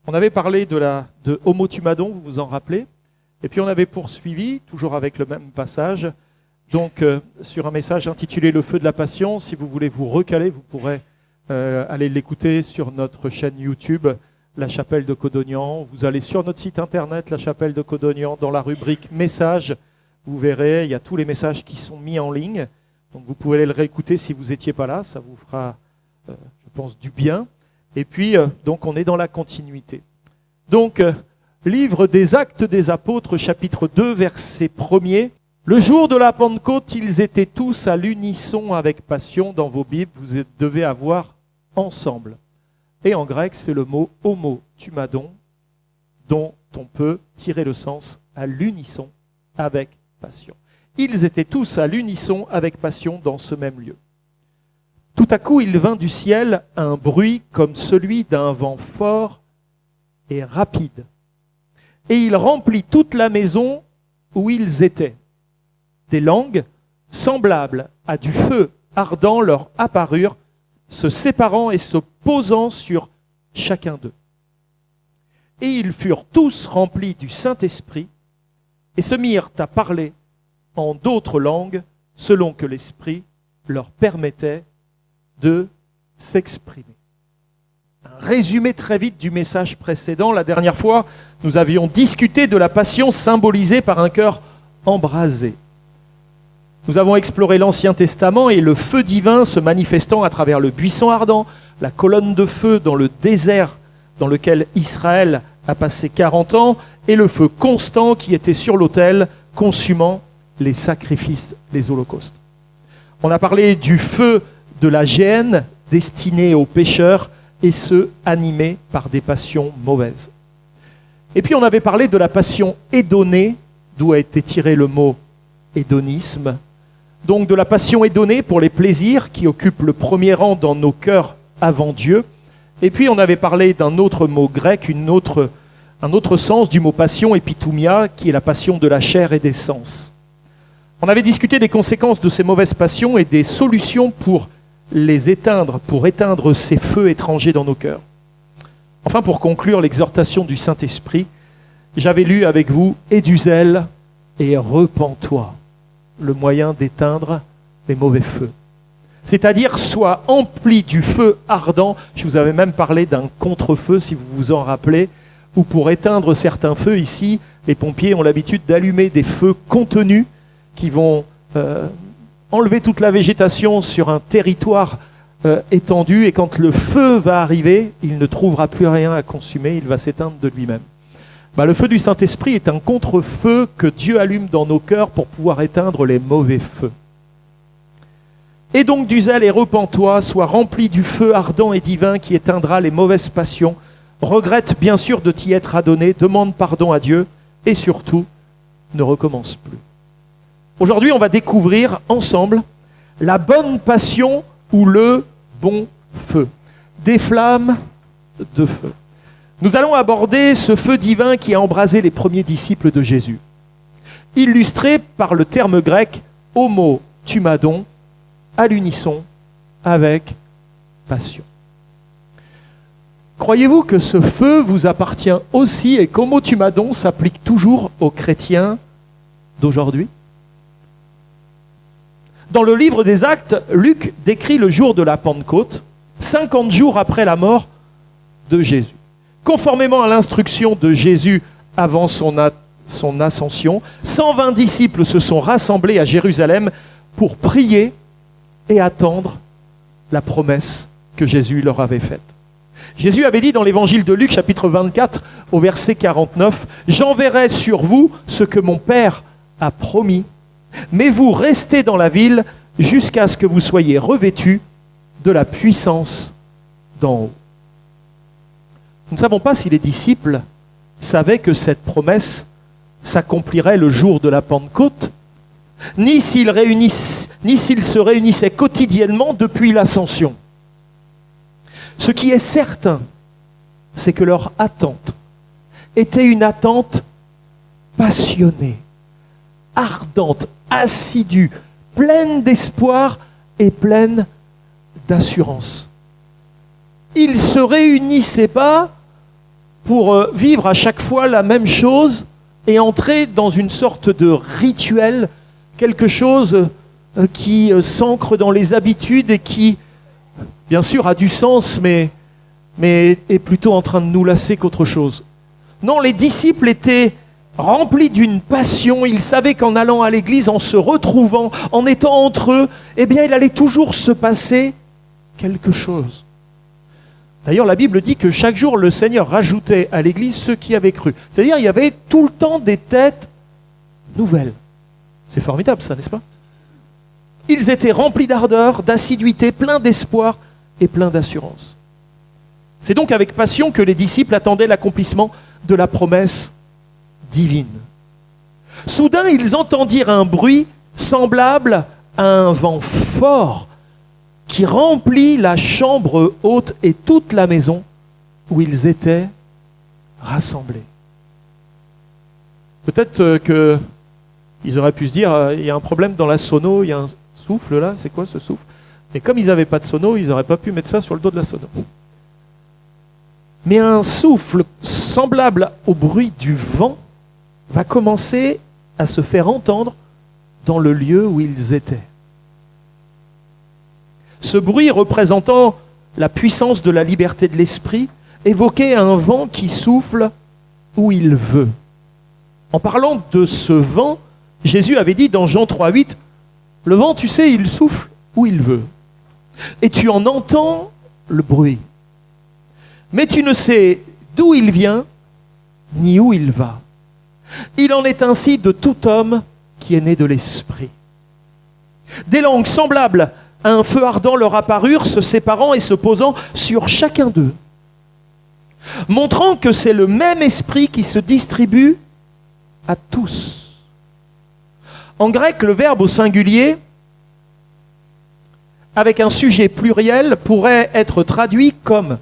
On avait parlé de Homo Tumadon, vous vous en rappelez, et puis on avait poursuivi, toujours avec le même passage, donc sur un message intitulé Le feu de la passion. Si vous voulez vous recaler, vous pourrez aller l'écouter sur notre chaîne YouTube, La Chapelle de Codognan. Vous allez sur notre site internet, La Chapelle de Codognan, dans la rubrique Messages, vous verrez, il y a tous les messages qui sont mis en ligne. Donc vous pouvez aller le réécouter si vous n'étiez pas là, ça vous fera, je pense, du bien. Et puis, donc on est dans la continuité. Donc, livre des Actes des Apôtres, chapitre 2, verset 1er. Le jour de la Pentecôte, ils étaient tous à l'unisson avec passion. Dans vos Bibles, vous devez avoir ensemble. Et en grec, c'est le mot homo tumadon, dont on peut tirer le sens à l'unisson avec passion. Ils étaient tous à l'unisson avec passion dans ce même lieu. Tout à coup, il vint du ciel un bruit comme celui d'un vent fort et rapide. Et il remplit toute la maison où ils étaient. Des langues semblables à du feu ardent leur apparurent, se séparant et se posant sur chacun d'eux. Et ils furent tous remplis du Saint-Esprit et se mirent à parler en d'autres langues selon que l'Esprit leur permettait de s'exprimer. Un résumé très vite du message précédent. La dernière fois, nous avions discuté de la passion symbolisée par un cœur embrasé. Nous avons exploré l'Ancien Testament et le feu divin se manifestant à travers le buisson ardent, la colonne de feu dans le désert dans lequel Israël a passé 40 ans, et le feu constant qui était sur l'autel, consumant les sacrifices, les holocaustes. On a parlé du feu de la géhenne destinée aux pécheurs et ceux animés par des passions mauvaises. Et puis on avait parlé de la passion hédonée, d'où a été tiré le mot hédonisme, donc de la passion hédonée pour les plaisirs qui occupent le premier rang dans nos cœurs avant Dieu. Et puis on avait parlé d'un autre mot grec, un autre sens du mot passion, épitoumia, qui est la passion de la chair et des sens. On avait discuté des conséquences de ces mauvaises passions et des solutions pour les éteindre, pour éteindre ces feux étrangers dans nos cœurs. Enfin, pour conclure l'exhortation du Saint-Esprit, j'avais lu avec vous « Aie du zèle et repens-toi », le moyen d'éteindre les mauvais feux. C'est-à-dire, sois empli du feu ardent. Je vous avais même parlé d'un contre-feu, si vous vous en rappelez, où pour éteindre certains feux ici, les pompiers ont l'habitude d'allumer des feux contenus qui vont enlever toute la végétation sur un territoire étendu, et quand le feu va arriver, il ne trouvera plus rien à consumer, il va s'éteindre de lui-même. Le feu du Saint-Esprit est un contre-feu que Dieu allume dans nos cœurs pour pouvoir éteindre les mauvais feux. Et donc du zèle et repens-toi, sois rempli du feu ardent et divin qui éteindra les mauvaises passions. Regrette bien sûr de t'y être adonné, demande pardon à Dieu et surtout, ne recommence plus. Aujourd'hui, on va découvrir ensemble la bonne passion ou le bon feu. Des flammes de feu. Nous allons aborder ce feu divin qui a embrasé les premiers disciples de Jésus, illustré par le terme grec homo tumadon, à l'unisson avec passion. Croyez-vous que ce feu vous appartient aussi et qu'homo tumadon s'applique toujours aux chrétiens d'aujourd'hui ? Dans le livre des Actes, Luc décrit le jour de la Pentecôte, 50 jours après la mort de Jésus. Conformément à l'instruction de Jésus avant son ascension, 120 disciples se sont rassemblés à Jérusalem pour prier et attendre la promesse que Jésus leur avait faite. Jésus avait dit dans l'évangile de Luc, chapitre 24, au verset 49, « J'enverrai sur vous ce que mon Père a promis, mais vous restez dans la ville jusqu'à ce que vous soyez revêtus de la puissance d'en haut. » Nous ne savons pas si les disciples savaient que cette promesse s'accomplirait le jour de la Pentecôte, ni s'ils se réunissaient quotidiennement depuis l'Ascension. Ce qui est certain, c'est que leur attente était une attente passionnée, ardente, assidue, pleine d'espoir et pleine d'assurance. Ils ne se réunissaient pas pour vivre à chaque fois la même chose et entrer dans une sorte de rituel, quelque chose qui s'ancre dans les habitudes et qui, bien sûr, a du sens, mais est plutôt en train de nous lasser qu'autre chose. Non, les disciples étaient remplis d'une passion. Ils savaient qu'en allant à l'église, en se retrouvant, en étant entre eux, eh bien, il allait toujours se passer quelque chose. D'ailleurs, la Bible dit que chaque jour, le Seigneur rajoutait à l'église ceux qui avaient cru. C'est-à-dire, il y avait tout le temps des têtes nouvelles. C'est formidable, ça, n'est-ce pas? Ils étaient remplis d'ardeur, d'assiduité, pleins d'espoir et pleins d'assurance. C'est donc avec passion que les disciples attendaient l'accomplissement de la promesse divine. Soudain, ils entendirent un bruit semblable à un vent fort qui remplit la chambre haute et toute la maison où ils étaient rassemblés. Peut-être qu'ils auraient pu se dire, il y a un problème dans la sono, il y a un souffle là, c'est quoi ce souffle? Et comme ils n'avaient pas de sono, ils n'auraient pas pu mettre ça sur le dos de la sono. Mais un souffle semblable au bruit du vent va commencer à se faire entendre dans le lieu où ils étaient. Ce bruit représentant la puissance de la liberté de l'esprit évoquait un vent qui souffle où il veut. En parlant de ce vent, Jésus avait dit dans Jean 3,8, « Le vent, tu sais, il souffle où il veut. Et tu en entends le bruit. Mais tu ne sais d'où il vient, ni où il va. Il en est ainsi de tout homme qui est né de l'esprit. » Des langues semblables à un feu ardent leur apparurent, se séparant et se posant sur chacun d'eux, montrant que c'est le même esprit qui se distribue à tous. En grec, le verbe au singulier, avec un sujet pluriel, pourrait être traduit comme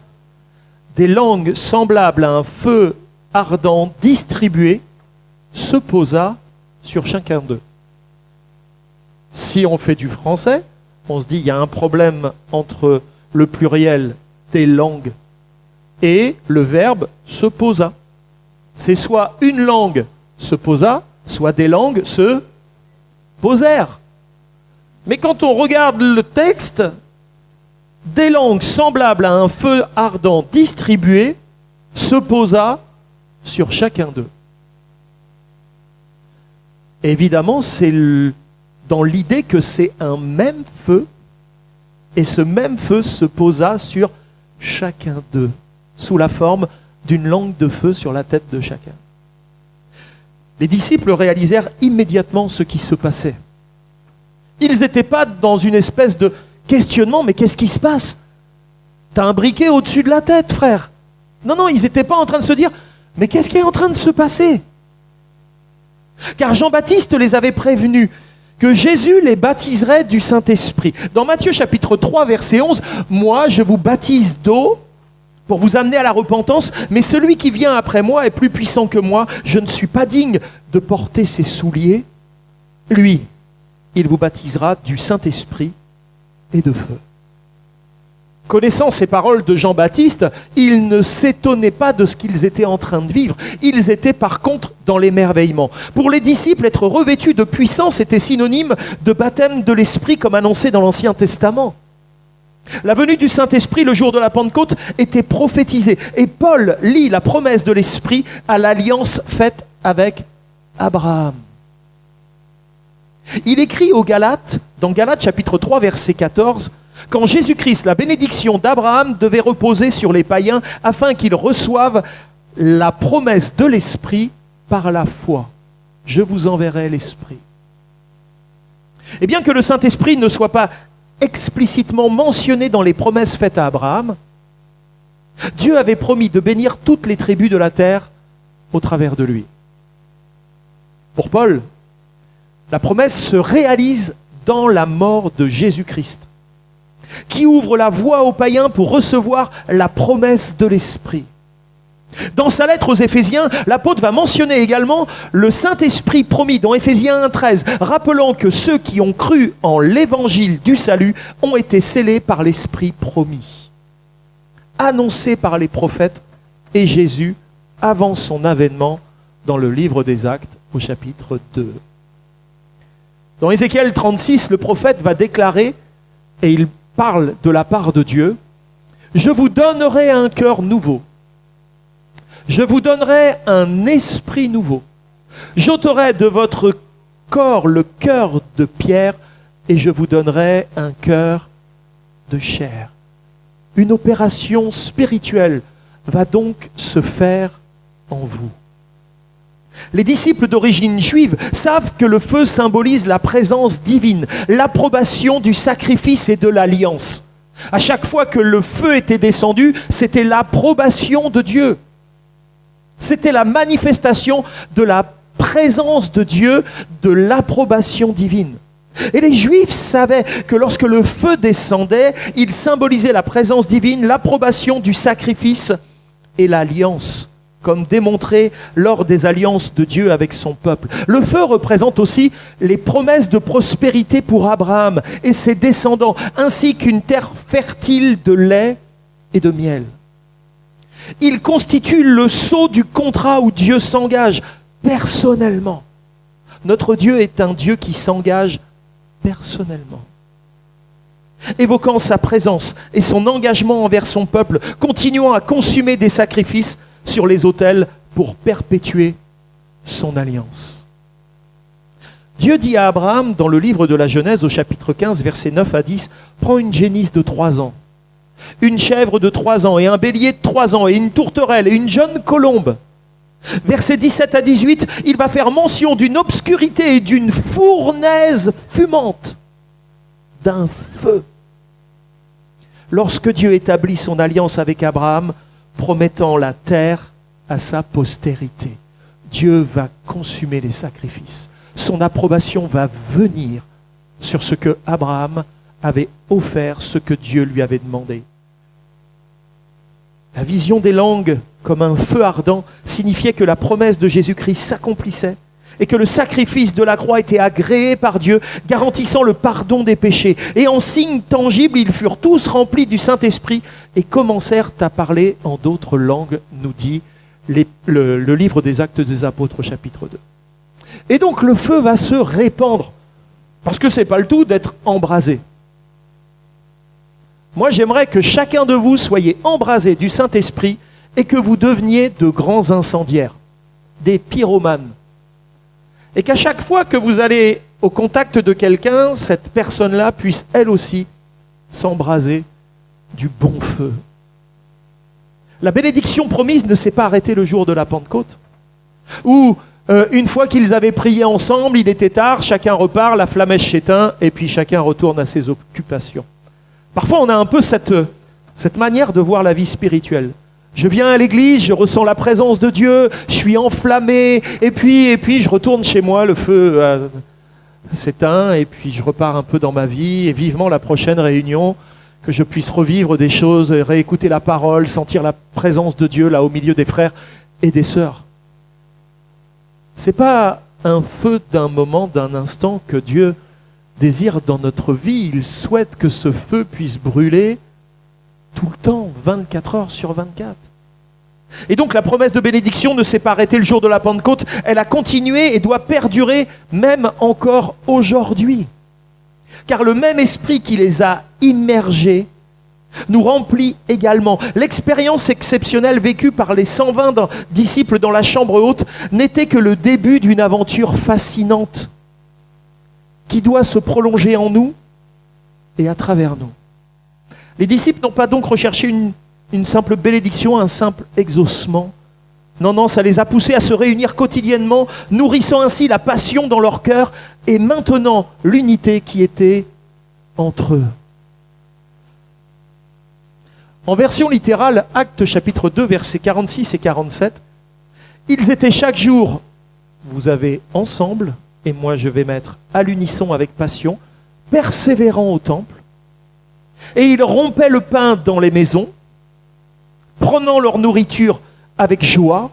des langues semblables à un feu ardent distribué se posa sur chacun d'eux. Si on fait du français, on se dit il y a un problème entre le pluriel des langues et le verbe se posa. C'est soit une langue se posa, soit des langues se posèrent. Mais quand on regarde le texte, des langues semblables à un feu ardent distribué se posa sur chacun d'eux. Évidemment, c'est dans l'idée que c'est un même feu, et ce même feu se posa sur chacun d'eux, sous la forme d'une langue de feu sur la tête de chacun. Les disciples réalisèrent immédiatement ce qui se passait. Ils n'étaient pas dans une espèce de questionnement, mais qu'est-ce qui se passe? T'as un briquet au-dessus de la tête, frère. Non, ils n'étaient pas en train de se dire, mais qu'est-ce qui est en train de se passer? Car Jean-Baptiste les avait prévenus que Jésus les baptiserait du Saint-Esprit. Dans Matthieu chapitre 3, verset 11, « Moi, je vous baptise d'eau pour vous amener à la repentance, mais celui qui vient après moi est plus puissant que moi. Je ne suis pas digne de porter ses souliers. Lui, il vous baptisera du Saint-Esprit et de feu. » Connaissant ces paroles de Jean-Baptiste, ils ne s'étonnaient pas de ce qu'ils étaient en train de vivre. Ils étaient par contre dans l'émerveillement. Pour les disciples, être revêtus de puissance était synonyme de baptême de l'Esprit comme annoncé dans l'Ancien Testament. La venue du Saint-Esprit le jour de la Pentecôte était prophétisée. Et Paul lie la promesse de l'Esprit à l'alliance faite avec Abraham. Il écrit aux Galates, dans Galates chapitre 3, verset 14, « Quand Jésus-Christ, la bénédiction d'Abraham devait reposer sur les païens afin qu'ils reçoivent la promesse de l'Esprit par la foi. Je vous enverrai l'Esprit. » Et bien que le Saint-Esprit ne soit pas explicitement mentionné dans les promesses faites à Abraham, Dieu avait promis de bénir toutes les tribus de la terre au travers de lui. Pour Paul, la promesse se réalise dans la mort de Jésus-Christ, qui ouvre la voie aux païens pour recevoir la promesse de l'Esprit. Dans sa lettre aux Éphésiens, l'apôtre va mentionner également le Saint-Esprit promis dans Éphésiens 1,13, rappelant que ceux qui ont cru en l'évangile du salut ont été scellés par l'Esprit promis, annoncé par les prophètes et Jésus avant son avènement dans le livre des Actes au chapitre 2. Dans Ézéchiel 36, le prophète va déclarer, et il parle de la part de Dieu, « Je vous donnerai un cœur nouveau. Je vous donnerai un esprit nouveau. J'ôterai de votre corps le cœur de pierre et je vous donnerai un cœur de chair. » Une opération spirituelle va donc se faire en vous. Les disciples d'origine juive savent que le feu symbolise la présence divine, l'approbation du sacrifice et de l'alliance. À chaque fois que le feu était descendu, c'était l'approbation de Dieu. C'était la manifestation de la présence de Dieu, de l'approbation divine. Et les Juifs savaient que lorsque le feu descendait, il symbolisait la présence divine, l'approbation du sacrifice et l'alliance, comme démontré lors des alliances de Dieu avec son peuple. Le feu représente aussi les promesses de prospérité pour Abraham et ses descendants, ainsi qu'une terre fertile de lait et de miel. Il constitue le sceau du contrat où Dieu s'engage personnellement. Notre Dieu est un Dieu qui s'engage personnellement. Évoquant sa présence et son engagement envers son peuple, continuant à consumer des sacrifices sur les autels pour perpétuer son alliance. Dieu dit à Abraham dans le livre de la Genèse au chapitre 15, versets 9 à 10, « Prends une génisse de 3 ans, une chèvre de 3 ans et un bélier de 3 ans et une tourterelle et une jeune colombe. » Versets 17 à 18, il va faire mention d'une obscurité et d'une fournaise fumante, d'un feu. Lorsque Dieu établit son alliance avec Abraham, promettant la terre à sa postérité, Dieu va consumer les sacrifices. Son approbation va venir sur ce que Abraham avait offert, ce que Dieu lui avait demandé. La vision des langues comme un feu ardent signifiait que la promesse de Jésus-Christ s'accomplissait et que le sacrifice de la croix était agréé par Dieu, garantissant le pardon des péchés. Et en signe tangible, ils furent tous remplis du Saint-Esprit et commencèrent à parler en d'autres langues, nous dit le livre des Actes des Apôtres, chapitre 2. Et donc le feu va se répandre, parce que ce n'est pas le tout d'être embrasé. Moi, j'aimerais que chacun de vous soyez embrasé du Saint-Esprit et que vous deveniez de grands incendiaires, des pyromanes. Et qu'à chaque fois que vous allez au contact de quelqu'un, cette personne-là puisse elle aussi s'embraser du bon feu. La bénédiction promise ne s'est pas arrêtée le jour de la Pentecôte, où une fois qu'ils avaient prié ensemble, il était tard, chacun repart, la flamèche s'éteint et puis chacun retourne à ses occupations. Parfois, on a un peu cette manière de voir la vie spirituelle. Je viens à l'église, je ressens la présence de Dieu, je suis enflammé, et puis je retourne chez moi, le feu s'éteint, et puis je repars un peu dans ma vie, et vivement la prochaine réunion, que je puisse revivre des choses, réécouter la parole, sentir la présence de Dieu là au milieu des frères et des sœurs. C'est pas un feu d'un moment, d'un instant que Dieu désire dans notre vie. Il souhaite que ce feu puisse brûler tout le temps, 24 heures sur 24. Et donc la promesse de bénédiction ne s'est pas arrêtée le jour de la Pentecôte, elle a continué et doit perdurer même encore aujourd'hui. Car le même esprit qui les a immergés nous remplit également. L'expérience exceptionnelle vécue par les 120 disciples dans la chambre haute n'était que le début d'une aventure fascinante qui doit se prolonger en nous et à travers nous. Les disciples n'ont pas donc recherché une simple bénédiction, un simple exaucement. Non, ça les a poussés à se réunir quotidiennement, nourrissant ainsi la passion dans leur cœur et maintenant l'unité qui était entre eux. En version littérale, Actes chapitre 2, versets 46 et 47, ils étaient chaque jour, vous avez ensemble, et moi je vais mettre à l'unisson avec passion, persévérant au temple, et ils rompaient le pain dans les maisons, prenant leur nourriture avec joie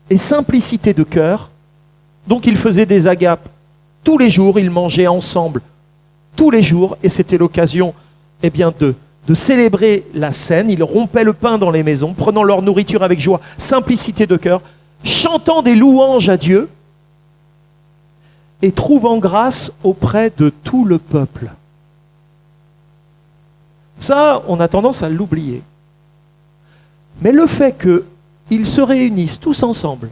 et simplicité de cœur. Donc ils faisaient des agapes tous les jours, ils mangeaient ensemble tous les jours, et c'était l'occasion de de célébrer la scène. Ils rompaient le pain dans les maisons, prenant leur nourriture avec joie, simplicité de cœur, chantant des louanges à Dieu et trouvant grâce auprès de tout le peuple. Ça, on a tendance à l'oublier. Mais le fait qu'ils se réunissent tous ensemble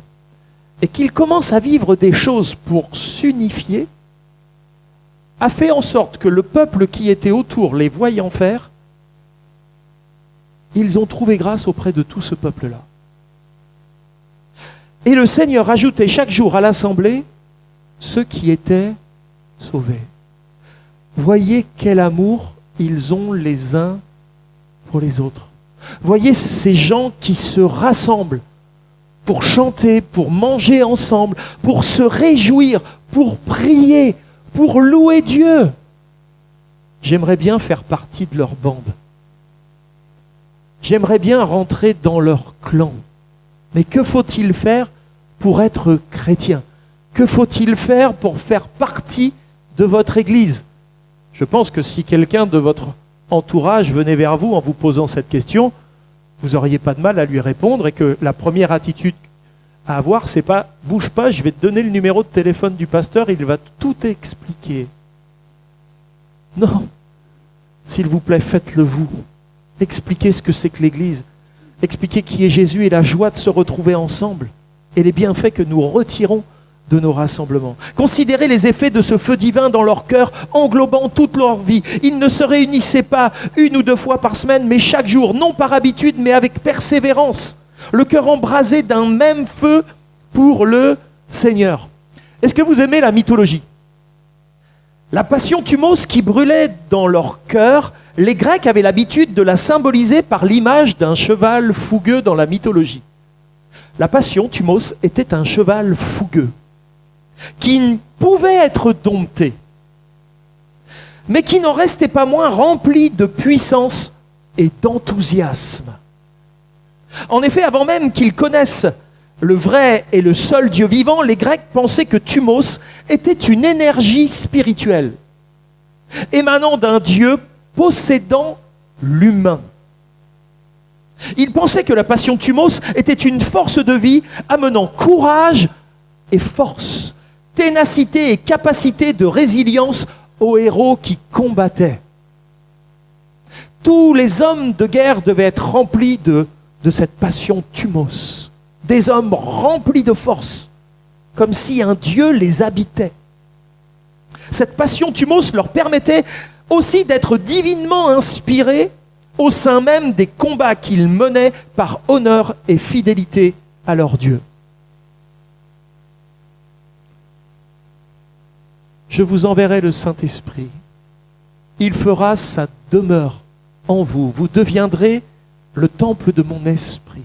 et qu'ils commencent à vivre des choses pour s'unifier a fait en sorte que le peuple qui était autour, les voyant faire, ils ont trouvé grâce auprès de tout ce peuple-là. Et le Seigneur ajoutait chaque jour à l'assemblée ceux qui étaient sauvés. Voyez quel amour ils ont les uns pour les autres. Voyez ces gens qui se rassemblent pour chanter, pour manger ensemble, pour se réjouir, pour prier, pour louer Dieu. J'aimerais bien faire partie de leur bande. J'aimerais bien rentrer dans leur clan. Mais que faut-il faire pour être chrétien? Que faut-il faire pour faire partie de votre Église? Je pense que si quelqu'un de votre entourage venait vers vous en vous posant cette question, vous n'auriez pas de mal à lui répondre et que la première attitude à avoir, c'est pas « bouge pas, je vais te donner le numéro de téléphone du pasteur, il va tout expliquer ». Non, s'il vous plaît, faites-le vous. Expliquez ce que c'est que l'Église. Expliquez qui est Jésus et la joie de se retrouver ensemble et les bienfaits que nous retirons de nos rassemblements. Considérez les effets de ce feu divin dans leur cœur, englobant toute leur vie. Ils ne se réunissaient pas une ou deux fois par semaine, mais chaque jour, non par habitude, mais avec persévérance. Le cœur embrasé d'un même feu pour le Seigneur. Est-ce que vous aimez la mythologie? La passion thumos qui brûlait dans leur cœur, les Grecs avaient l'habitude de la symboliser par l'image d'un cheval fougueux dans la mythologie. La passion thumos était un cheval fougueux qui pouvait être dompté, mais qui n'en restait pas moins rempli de puissance et d'enthousiasme. En effet, avant même qu'ils connaissent le vrai et le seul Dieu vivant, les Grecs pensaient que thumos était une énergie spirituelle, émanant d'un Dieu possédant l'humain. Ils pensaient que la passion thumos était une force de vie amenant courage et force, ténacité et capacité de résilience aux héros qui combattaient. Tous les hommes de guerre devaient être remplis de cette passion thumos, des hommes remplis de force, comme si un Dieu les habitait. Cette passion thumos leur permettait aussi d'être divinement inspirés au sein même des combats qu'ils menaient par honneur et fidélité à leur Dieu. Je vous enverrai le Saint-Esprit. Il fera sa demeure en vous. Vous deviendrez le temple de mon esprit.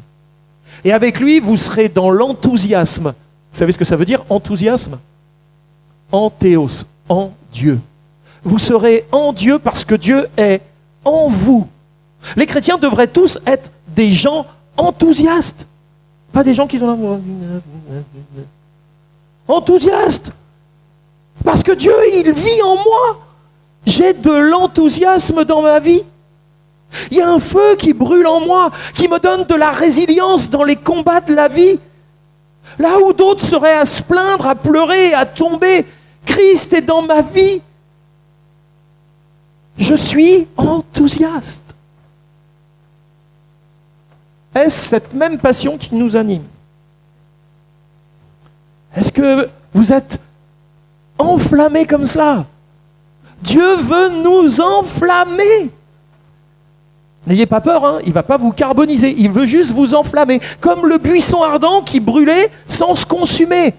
Et avec lui, vous serez dans l'enthousiasme. Vous savez ce que ça veut dire, enthousiasme? Anthéos, en Dieu. Vous serez en Dieu parce que Dieu est en vous. Les chrétiens devraient tous être des gens enthousiastes. Pas des gens qui sont là. Enthousiastes. Parce que Dieu, il vit en moi. J'ai de l'enthousiasme dans ma vie. Il y a un feu qui brûle en moi, qui me donne de la résilience dans les combats de la vie. Là où d'autres seraient à se plaindre, à pleurer, à tomber, Christ est dans ma vie. Je suis enthousiaste. Est-ce cette même passion qui nous anime? Est-ce que vous êtes enflammés comme cela? Dieu veut nous enflammer. N'ayez pas peur, hein, il ne va pas vous carboniser, il veut juste vous enflammer, comme le buisson ardent qui brûlait sans se consumer.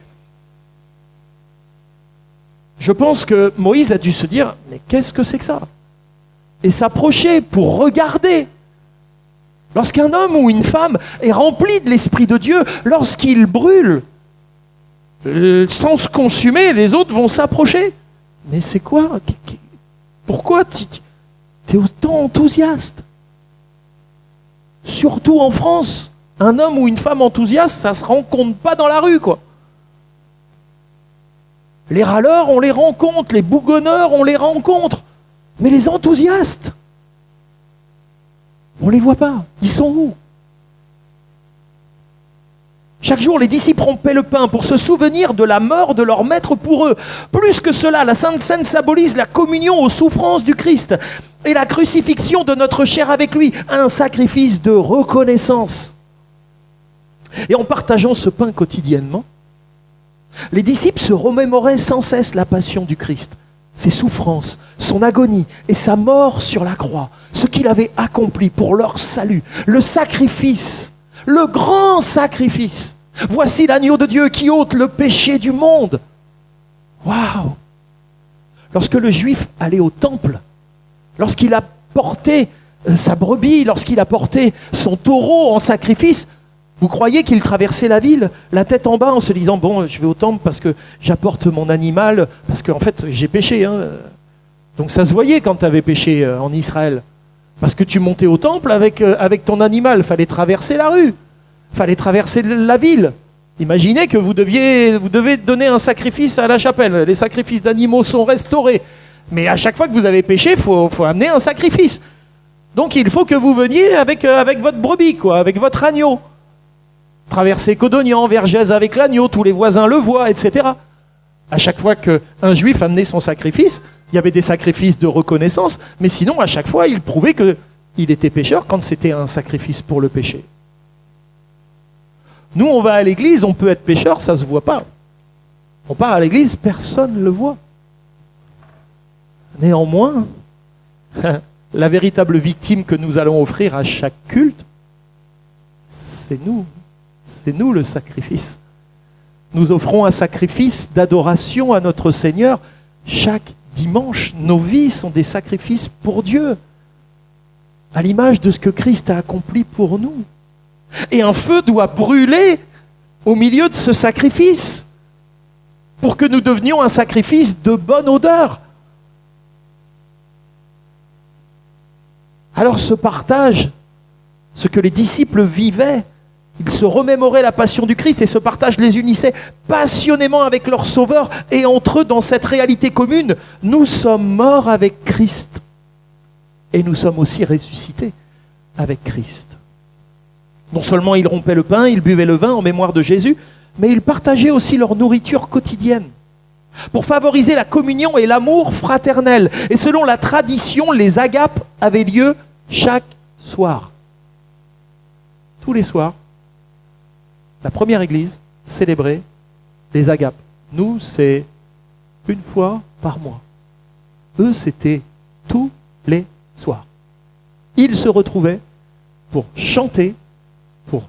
Je pense que Moïse a dû se dire, mais qu'est-ce que c'est que ça? Et s'approcher pour regarder. Lorsqu'un homme ou une femme est rempli de l'Esprit de Dieu, lorsqu'il brûle, sans se consumer, les autres vont s'approcher. Mais c'est quoi? Pourquoi tu es autant enthousiaste? Surtout en France, un homme ou une femme enthousiaste, ça ne se rencontre pas dans la rue, quoi. Les râleurs, on les rencontre, les bougonneurs, on les rencontre. Mais les enthousiastes, On ne les voit pas. Ils sont où? Chaque jour, les disciples rompaient le pain pour se souvenir de la mort de leur maître pour eux. Plus que cela, la Sainte Seine symbolise la communion aux souffrances du Christ et la crucifixion de notre chair avec lui, un sacrifice de reconnaissance. Et en partageant ce pain quotidiennement, les disciples se remémoraient sans cesse la passion du Christ, ses souffrances, son agonie et sa mort sur la croix, ce qu'il avait accompli pour leur salut, le sacrifice, le grand sacrifice. Voici l'agneau de Dieu qui ôte le péché du monde. Waouh! Lorsque le Juif allait au temple, lorsqu'il a porté sa brebis, lorsqu'il a porté son taureau en sacrifice, vous croyez qu'il traversait la ville, la tête en bas, en se disant « Bon, je vais au temple parce que j'apporte mon animal, parce qu'en fait, j'ai péché. Hein. » Donc ça se voyait quand tu avais péché en Israël. Parce que tu montais au temple avec ton animal, il fallait traverser la rue, il fallait traverser la ville. Imaginez que vous devez donner un sacrifice à la chapelle. Les sacrifices d'animaux sont restaurés. Mais à chaque fois que vous avez péché, il faut amener un sacrifice. Donc il faut que vous veniez avec votre brebis, quoi, avec votre agneau. Traverser Codognan, Vergès avec l'agneau, tous les voisins le voient, etc. À chaque fois qu'un juif amenait son sacrifice, il y avait des sacrifices de reconnaissance, mais sinon, à chaque fois, il prouvait qu'il était pécheur quand c'était un sacrifice pour le péché. Nous, on va à l'église, on peut être pécheur, ça ne se voit pas. On part à l'église, personne ne le voit. Néanmoins, la véritable victime que nous allons offrir à chaque culte, c'est nous. C'est nous le sacrifice. Nous offrons un sacrifice d'adoration à notre Seigneur. Chaque dimanche, nos vies sont des sacrifices pour Dieu, à l'image de ce que Christ a accompli pour nous. Et un feu doit brûler au milieu de ce sacrifice pour que nous devenions un sacrifice de bonne odeur. Alors ce partage, ce que les disciples vivaient, ils se remémoraient la passion du Christ et ce partage les unissait passionnément avec leur Sauveur. Et entre eux, dans cette réalité commune, nous sommes morts avec Christ. Et nous sommes aussi ressuscités avec Christ. Non seulement ils rompaient le pain, ils buvaient le vin en mémoire de Jésus, mais ils partageaient aussi leur nourriture quotidienne pour favoriser la communion et l'amour fraternel. Et selon la tradition, les agapes avaient lieu chaque soir. Tous les soirs, la première église célébrait les agapes. Nous, c'est une fois par mois. Eux, c'était tous les soirs. Ils se retrouvaient pour chanter, pour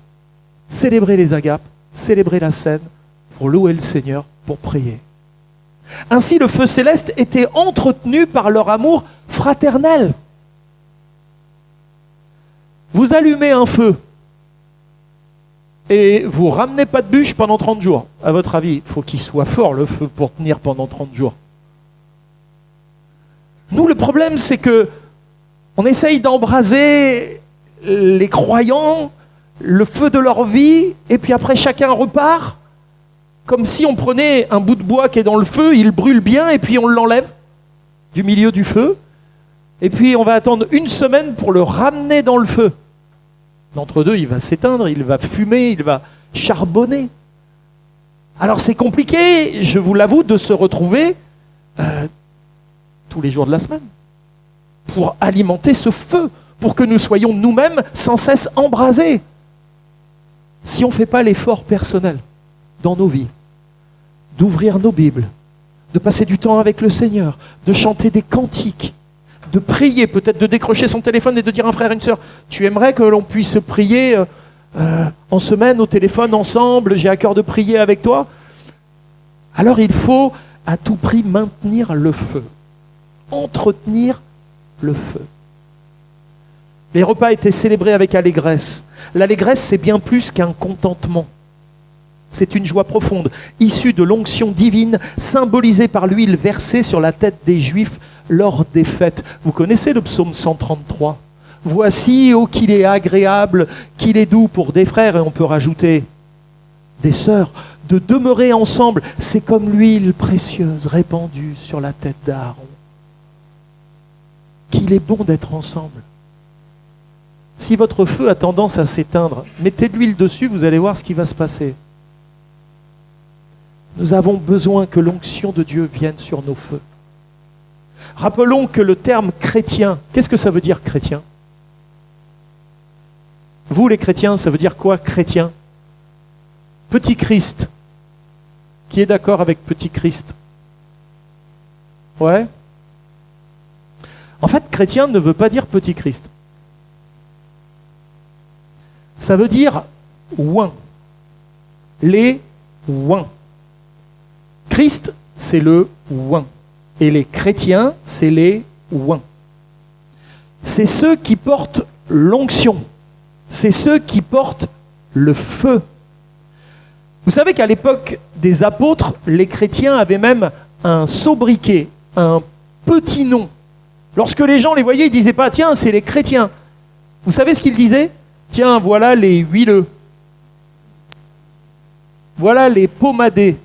célébrer les agapes, célébrer la scène, pour louer le Seigneur, pour prier. Ainsi, le feu céleste était entretenu par leur amour fraternel. Vous allumez un feu et vous ramenez pas de bûche pendant 30 jours. À votre avis, il faut qu'il soit fort le feu pour tenir pendant 30 jours. Nous, le problème, c'est que on essaye d'embraser les croyants, le feu de leur vie, et puis après chacun repart, comme si on prenait un bout de bois qui est dans le feu, il brûle bien, et puis on l'enlève du milieu du feu, et puis on va attendre une semaine pour le ramener dans le feu. D'entre deux, il va s'éteindre, il va fumer, il va charbonner. Alors c'est compliqué, je vous l'avoue, de se retrouver tous les jours de la semaine pour alimenter ce feu, pour que nous soyons nous-mêmes sans cesse embrasés. Si on ne fait pas l'effort personnel dans nos vies, d'ouvrir nos Bibles, de passer du temps avec le Seigneur, de chanter des cantiques, de prier, peut-être de décrocher son téléphone et de dire à un frère, une sœur, tu aimerais que l'on puisse prier en semaine au téléphone ensemble, j'ai à cœur de prier avec toi. Alors il faut à tout prix maintenir le feu, entretenir le feu. Les repas étaient célébrés avec allégresse. L'allégresse, c'est bien plus qu'un contentement. C'est une joie profonde, issue de l'onction divine, symbolisée par l'huile versée sur la tête des Juifs lors des fêtes. Vous connaissez le psaume 133 ? Voici, oh, qu'il est agréable, qu'il est doux pour des frères, et on peut rajouter des sœurs, de demeurer ensemble. C'est comme l'huile précieuse répandue sur la tête d'Aaron. Qu'il est bon d'être ensemble. Si votre feu a tendance à s'éteindre, mettez de l'huile dessus, vous allez voir ce qui va se passer. Nous avons besoin que l'onction de Dieu vienne sur nos feux. Rappelons que le terme chrétien, qu'est-ce que ça veut dire chrétien? Vous les chrétiens, ça veut dire quoi chrétien? Petit Christ. Qui est d'accord avec petit Christ? Ouais. En fait, chrétien ne veut pas dire petit Christ. Ça veut dire oint. Les oints. Christ, c'est le oint. Et les chrétiens, c'est les oints. C'est ceux qui portent l'onction. C'est ceux qui portent le feu. Vous savez qu'à l'époque des apôtres, les chrétiens avaient même un sobriquet, un petit nom. Lorsque les gens les voyaient, ils ne disaient pas « Tiens, c'est les chrétiens ». Vous savez ce qu'ils disaient? « Tiens, voilà les huileux. Voilà les pommadés.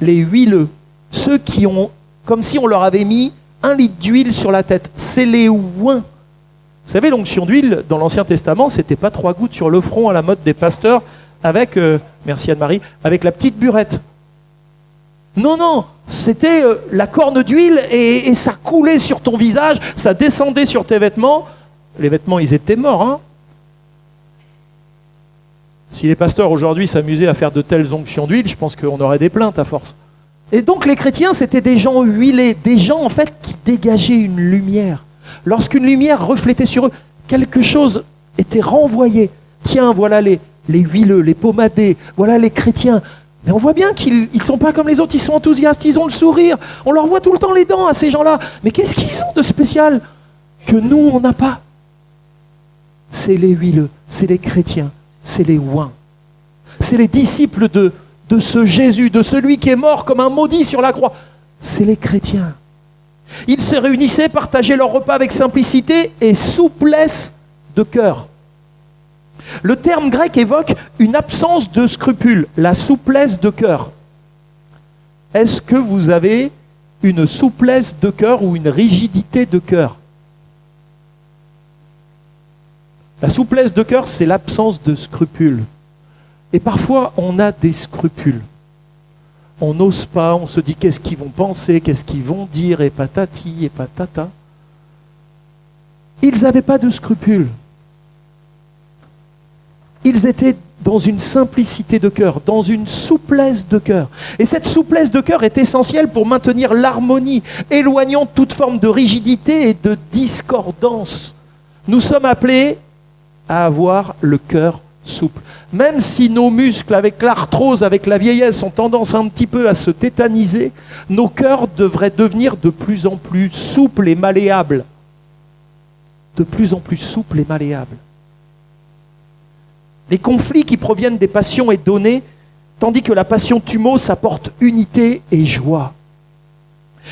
Les huileux. Ceux qui ont, comme si on leur avait mis 1 litre d'huile sur la tête. C'est les oints. » Vous savez, l'onction d'huile, dans l'Ancien Testament, c'était pas 3 gouttes sur le front à la mode des pasteurs avec, merci Anne-Marie, avec la petite burette. Non, non, c'était la corne d'huile et ça coulait sur ton visage, ça descendait sur tes vêtements. Les vêtements, ils étaient morts. Hein. Si les pasteurs aujourd'hui s'amusaient à faire de telles onctions d'huile, je pense qu'on aurait des plaintes à force. Et donc les chrétiens, c'était des gens huilés, des gens en fait qui dégageaient une lumière. Lorsqu'une lumière reflétait sur eux, quelque chose était renvoyé. Tiens, voilà les huileux, les pommadés, voilà les chrétiens. Mais on voit bien qu'ils ne sont pas comme les autres, ils sont enthousiastes, ils ont le sourire. On leur voit tout le temps les dents à ces gens-là. Mais qu'est-ce qu'ils ont de spécial que nous, on n'a pas? C'est les huileux, c'est les chrétiens, c'est les oints. C'est les disciples de ce Jésus, de celui qui est mort comme un maudit sur la croix. C'est les chrétiens. Ils se réunissaient, partageaient leur repas avec simplicité et souplesse de cœur. Le terme grec évoque une absence de scrupules, la souplesse de cœur. Est-ce que vous avez une souplesse de cœur ou une rigidité de cœur? La souplesse de cœur, c'est l'absence de scrupules. Et parfois, on a des scrupules. On n'ose pas, on se dit qu'est-ce qu'ils vont penser, qu'est-ce qu'ils vont dire, et patati, et patata. Ils n'avaient pas de scrupules. Ils étaient dans une simplicité de cœur, dans une souplesse de cœur. Et cette souplesse de cœur est essentielle pour maintenir l'harmonie, éloignant toute forme de rigidité et de discordance. Nous sommes appelés à avoir le cœur souple. Même si nos muscles, avec l'arthrose, avec la vieillesse, ont tendance un petit peu à se tétaniser, nos cœurs devraient devenir de plus en plus souples et malléables. De plus en plus souples et malléables. Les conflits qui proviennent des passions est donné, tandis que la passion thumos apporte unité et joie.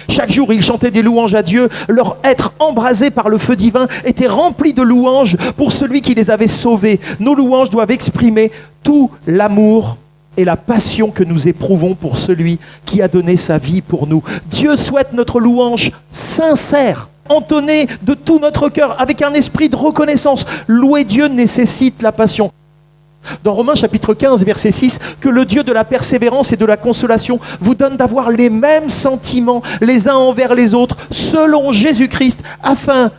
Chaque jour, ils chantaient des louanges à Dieu. Leur être embrasé par le feu divin était rempli de louanges pour celui qui les avait sauvés. Nos louanges doivent exprimer tout l'amour et la passion que nous éprouvons pour celui qui a donné sa vie pour nous. Dieu souhaite notre louange sincère, entonnée de tout notre cœur, avec un esprit de reconnaissance. Louer Dieu nécessite la passion. Dans Romains chapitre 15, verset 6, que le Dieu de la persévérance et de la consolation vous donne d'avoir les mêmes sentiments les uns envers les autres, selon Jésus-Christ, afin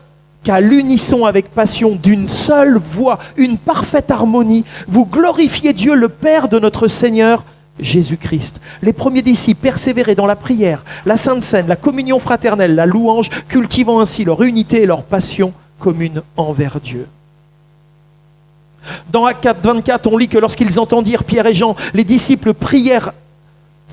qu'à l'unisson avec passion d'une seule voix, une parfaite harmonie, vous glorifiez Dieu le Père de notre Seigneur Jésus-Christ. Les premiers disciples persévéraient dans la prière, la Sainte Seine, la communion fraternelle, la louange, cultivant ainsi leur unité et leur passion commune envers Dieu. Dans Actes 4, 24, on lit que lorsqu'ils entendirent Pierre et Jean, les disciples prièrent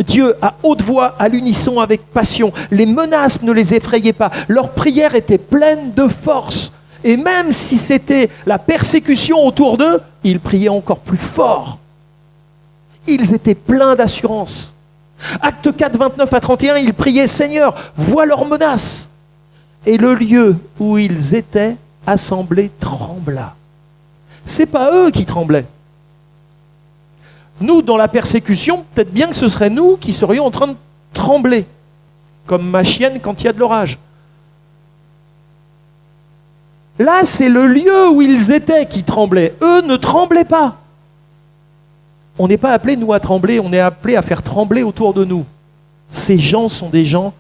Dieu à haute voix, à l'unisson avec passion. Les menaces ne les effrayaient pas. Leur prière était pleine de force. Et même si c'était la persécution autour d'eux, ils priaient encore plus fort. Ils étaient pleins d'assurance. Actes 4, 29 à 31, ils priaient « Seigneur, vois leurs menaces !» Et le lieu où ils étaient assemblés trembla. C'est pas eux qui tremblaient. Nous, dans la persécution, peut-être bien que ce serait nous qui serions en train de trembler, comme ma chienne quand il y a de l'orage. Là, c'est le lieu où ils étaient qui tremblait. Eux ne tremblaient pas. On n'est pas appelé, nous, à trembler, on est appelé à faire trembler autour de nous. Ces gens sont des gens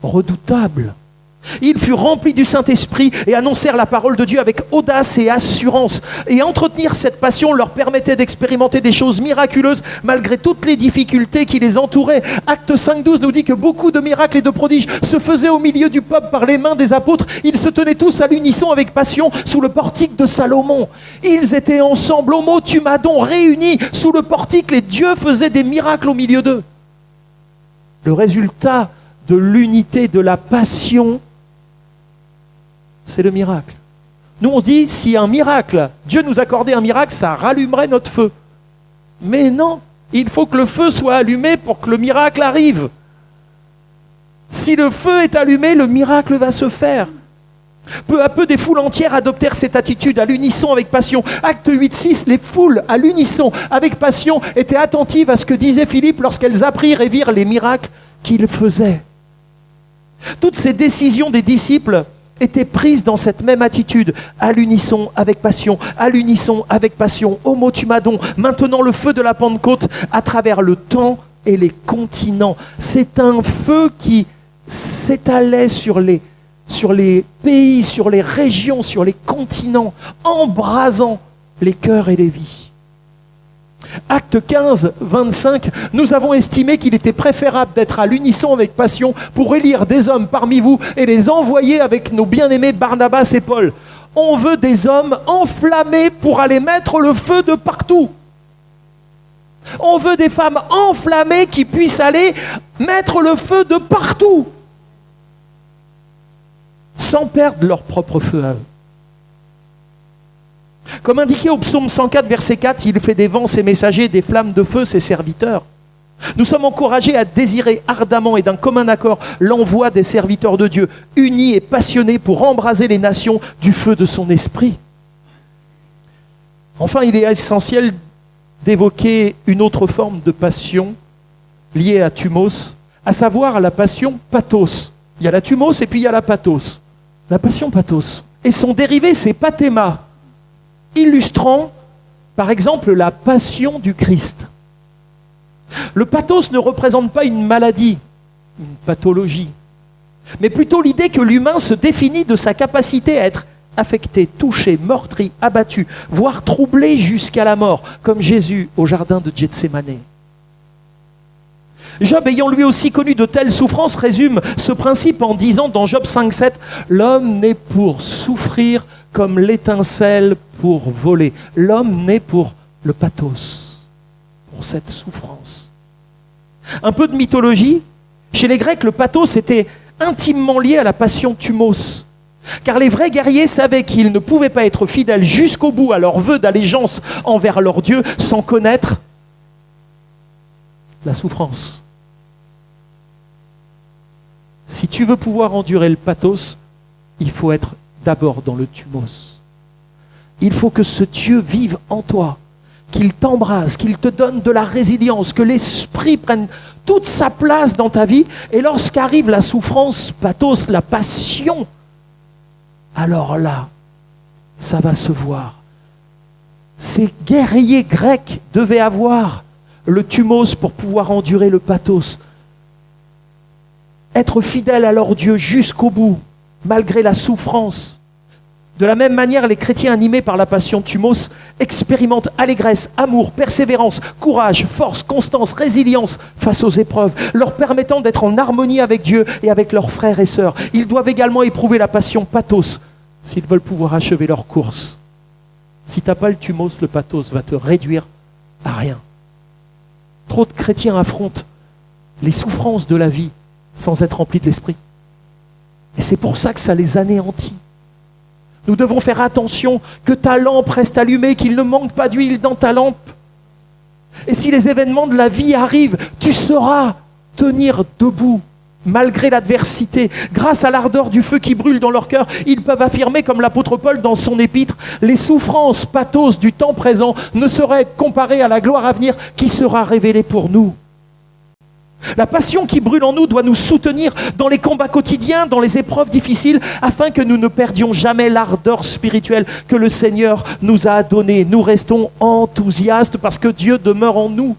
redoutables. Ils furent remplis du Saint-Esprit et annoncèrent la parole de Dieu avec audace et assurance. Et entretenir cette passion leur permettait d'expérimenter des choses miraculeuses malgré toutes les difficultés qui les entouraient. Acte 5,12 nous dit que beaucoup de miracles et de prodiges se faisaient au milieu du peuple par les mains des apôtres. Ils se tenaient tous à l'unisson avec passion sous le portique de Salomon. Ils étaient ensemble, homotumadon, réunis sous le portique. Les dieux faisaient des miracles au milieu d'eux. Le résultat de l'unité, de la passion, c'est le miracle. Nous, on se dit, si un miracle, Dieu nous accordait un miracle, ça rallumerait notre feu. Mais non, il faut que le feu soit allumé pour que le miracle arrive. Si le feu est allumé, le miracle va se faire. Peu à peu, des foules entières adoptèrent cette attitude à l'unisson avec passion. Acte 8,6, les foules à l'unisson avec passion étaient attentives à ce que disait Philippe lorsqu'elles apprirent et virent les miracles qu'il faisait. Toutes ces décisions des disciples étaient prises dans cette même attitude, à l'unisson avec passion, à l'unisson avec passion, homotumadon, maintenant le feu de la Pentecôte à travers le temps et les continents. C'est un feu qui s'étalait sur les pays, sur les régions, sur les continents, embrasant les cœurs et les vies. Acte 15, 25, nous avons estimé qu'il était préférable d'être à l'unisson avec passion pour élire des hommes parmi vous et les envoyer avec nos bien-aimés Barnabas et Paul. On veut des hommes enflammés pour aller mettre le feu de partout. On veut des femmes enflammées qui puissent aller mettre le feu de partout, sans perdre leur propre feu à eux. Comme indiqué au psaume 104, verset 4, il fait des vents ses messagers, des flammes de feu ses serviteurs. Nous sommes encouragés à désirer ardemment et d'un commun accord l'envoi des serviteurs de Dieu, unis et passionnés pour embraser les nations du feu de son esprit. Enfin, il est essentiel d'évoquer une autre forme de passion liée à thumos, à savoir la passion pathos. Il y a la thumos et puis il y a la pathos. La passion pathos. Et son dérivé, c'est pathéma, illustrant, par exemple, la passion du Christ. Le pathos ne représente pas une maladie, une pathologie, mais plutôt l'idée que l'humain se définit de sa capacité à être affecté, touché, meurtri, abattu, voire troublé jusqu'à la mort, comme Jésus au jardin de Gethsémane. Job, ayant lui aussi connu de telles souffrances, résume ce principe en disant dans Job 5,7 « L'homme naît pour souffrir comme l'étincelle pour voler. » L'homme naît pour le pathos, pour cette souffrance. Un peu de mythologie. Chez les Grecs, le pathos était intimement lié à la passion thumos. Car les vrais guerriers savaient qu'ils ne pouvaient pas être fidèles jusqu'au bout à leur vœu d'allégeance envers leur Dieu sans connaître la souffrance. Si tu veux pouvoir endurer le pathos, il faut être d'abord dans le thumos. Il faut que ce Dieu vive en toi, qu'il t'embrase, qu'il te donne de la résilience, que l'esprit prenne toute sa place dans ta vie. Et lorsqu'arrive la souffrance, pathos, la passion, alors là, ça va se voir. Ces guerriers grecs devaient avoir le thumos pour pouvoir endurer le pathos. Être fidèles à leur Dieu jusqu'au bout, malgré la souffrance. De la même manière, les chrétiens animés par la passion thumos expérimentent allégresse, amour, persévérance, courage, force, constance, résilience face aux épreuves, leur permettant d'être en harmonie avec Dieu et avec leurs frères et sœurs. Ils doivent également éprouver la passion pathos s'ils veulent pouvoir achever leur course. Si tu n'as pas le thumos, le pathos va te réduire à rien. Trop de chrétiens affrontent les souffrances de la vie sans être remplis de l'esprit. Et c'est pour ça que ça les anéantit. Nous devons faire attention que ta lampe reste allumée, qu'il ne manque pas d'huile dans ta lampe. Et si les événements de la vie arrivent, tu sauras tenir debout malgré l'adversité. Grâce à l'ardeur du feu qui brûle dans leur cœur, ils peuvent affirmer, comme l'apôtre Paul dans son épître, les souffrances pathos du temps présent ne sauraient être comparées à la gloire à venir qui sera révélée pour nous. La passion qui brûle en nous doit nous soutenir dans les combats quotidiens, dans les épreuves difficiles, afin que nous ne perdions jamais l'ardeur spirituelle que le Seigneur nous a donnée. Nous restons enthousiastes parce que Dieu demeure en nous.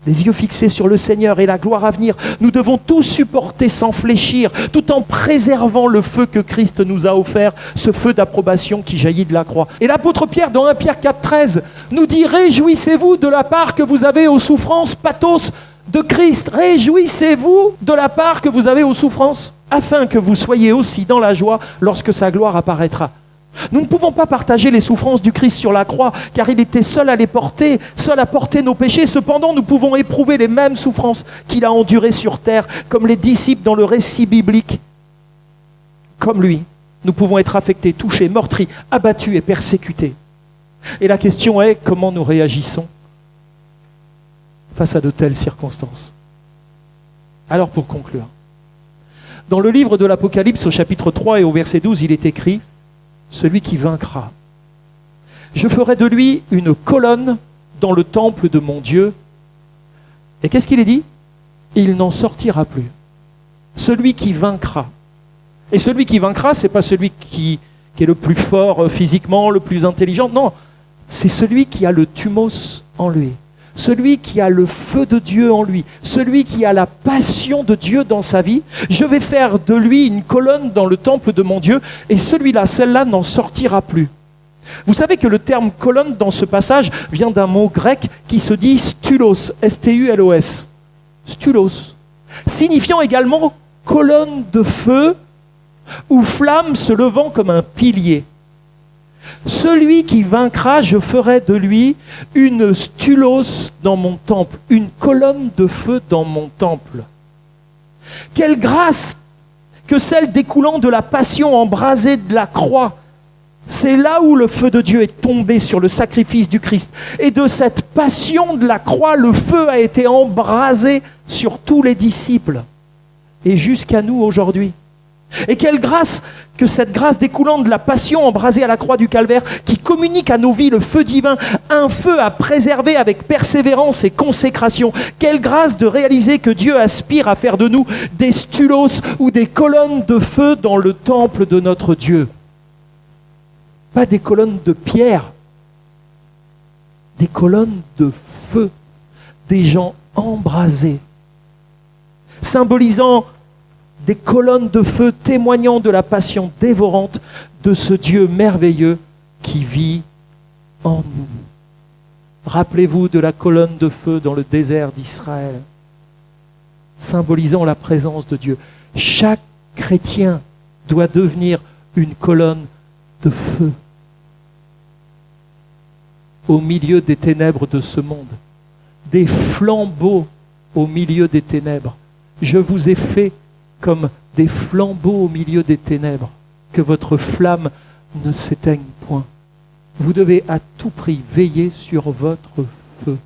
Les yeux fixés sur le Seigneur et la gloire à venir, nous devons tout supporter sans fléchir, tout en préservant le feu que Christ nous a offert, ce feu d'approbation qui jaillit de la croix. Et l'apôtre Pierre, dans 1 Pierre 4,13, nous dit « Réjouissez-vous de la part que vous avez aux souffrances, pathos, de Christ. Réjouissez-vous de la part que vous avez aux souffrances, afin que vous soyez aussi dans la joie lorsque sa gloire apparaîtra. » Nous ne pouvons pas partager les souffrances du Christ sur la croix, car il était seul à les porter, seul à porter nos péchés. Cependant, nous pouvons éprouver les mêmes souffrances qu'il a endurées sur terre, comme les disciples dans le récit biblique. Comme lui, nous pouvons être affectés, touchés, meurtris, abattus et persécutés. Et la question est, comment nous réagissons face à de telles circonstances? Alors pour conclure, dans le livre de l'Apocalypse au chapitre 3 et au verset 12, il est écrit « Celui qui vaincra, je ferai de lui une colonne dans le temple de mon Dieu. » Et qu'est-ce qu'il est dit? Il n'en sortira plus. Celui qui vaincra. Et celui qui vaincra, ce n'est pas celui qui est le plus fort physiquement, le plus intelligent. Non, c'est celui qui a le thumos en lui. Celui qui a le feu de Dieu en lui, celui qui a la passion de Dieu dans sa vie, je vais faire de lui une colonne dans le temple de mon Dieu, et celui-là, celle-là n'en sortira plus. Vous savez que le terme colonne dans ce passage vient d'un mot grec qui se dit stulos, S-T-U-L-O-S, stulos, signifiant également colonne de feu ou flamme se levant comme un pilier. Celui qui vaincra, je ferai de lui une stulos dans mon temple, une colonne de feu dans mon temple. Quelle grâce que celle découlant de la passion embrasée de la croix. C'est là où le feu de Dieu est tombé sur le sacrifice du Christ. Et de cette passion de la croix, le feu a été embrasé sur tous les disciples et jusqu'à nous aujourd'hui. Et quelle grâce que cette grâce découlant de la passion embrasée à la croix du Calvaire qui communique à nos vies le feu divin, un feu à préserver avec persévérance et consécration. Quelle grâce de réaliser que Dieu aspire à faire de nous des stulos ou des colonnes de feu dans le temple de notre Dieu. Pas des colonnes de pierre, des colonnes de feu, des gens embrasés, symbolisant des colonnes de feu témoignant de la passion dévorante de ce Dieu merveilleux qui vit en nous. Rappelez-vous de la colonne de feu dans le désert d'Israël, symbolisant la présence de Dieu. Chaque chrétien doit devenir une colonne de feu au milieu des ténèbres de ce monde, des flambeaux au milieu des ténèbres. Je vous ai fait comme des flambeaux au milieu des ténèbres, que votre flamme ne s'éteigne point. Vous devez à tout prix veiller sur votre feu.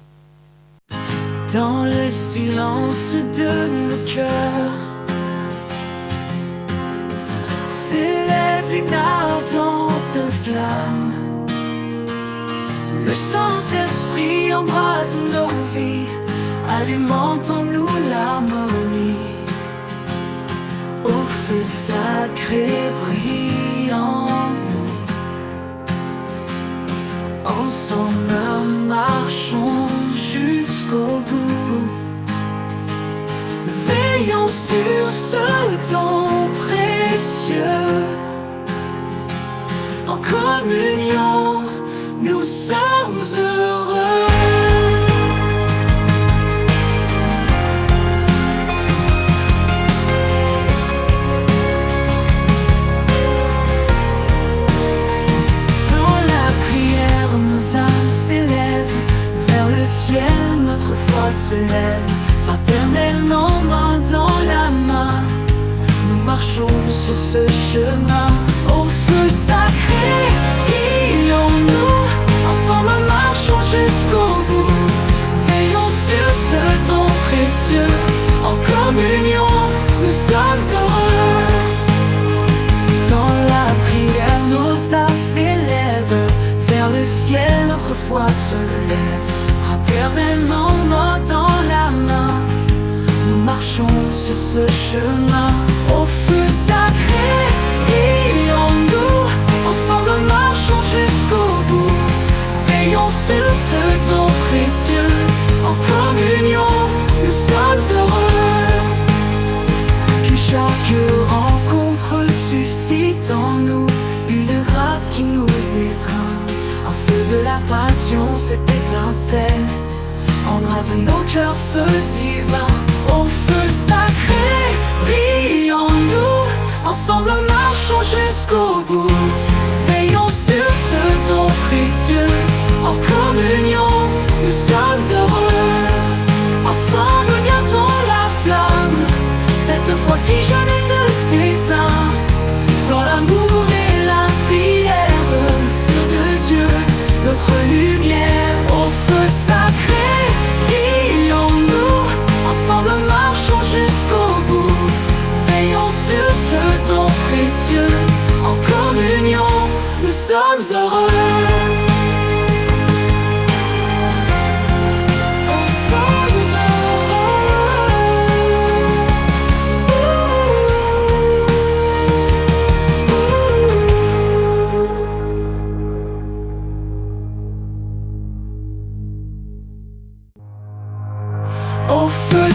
Dans le silence de nos cœurs s'élève une ardente flamme. Le Saint-Esprit embrase nos vies, allumant en nous l'harmonie. Au feu sacré brillant, ensemble marchons jusqu'au bout. Veillons sur ce don précieux. En communion, nous sommes heureux. Notre foi se lève, fraternellement main dans la main. Nous marchons sur ce chemin, au feu sacré, guidons-nous. Ensemble marchons jusqu'au bout. Veillons sur ce don précieux. En communion, nous sommes heureux. Dans la prière, nos âmes s'élèvent vers le ciel, notre foi se lève. Fraternellement, main dans la main, sur ce chemin. Au feu sacré, brillons-nous, ensemble marchons jusqu'au bout. Veillons sur ce don précieux, en communion, nous sommes heureux. Que chaque rencontre suscite en nous une grâce qui nous étreint. Un feu de la passion, cette étincelle embrase nos cœurs, feu divin. Au feu sacré, brillons-nous, ensemble marchons jusqu'au bout. Veillons sur ce don précieux, en communion, nous sommes heureux. Ensemble gardons la flamme, cette foi qui jamais ne s'éteint. Dans l'amour et la prière, le feu de Dieu, notre lumière. Au feu sacré, brillons-nous, ensemble marchons jusqu'au bout. Veillons sur ce don précieux, en communion, nous sommes heureux. Au feu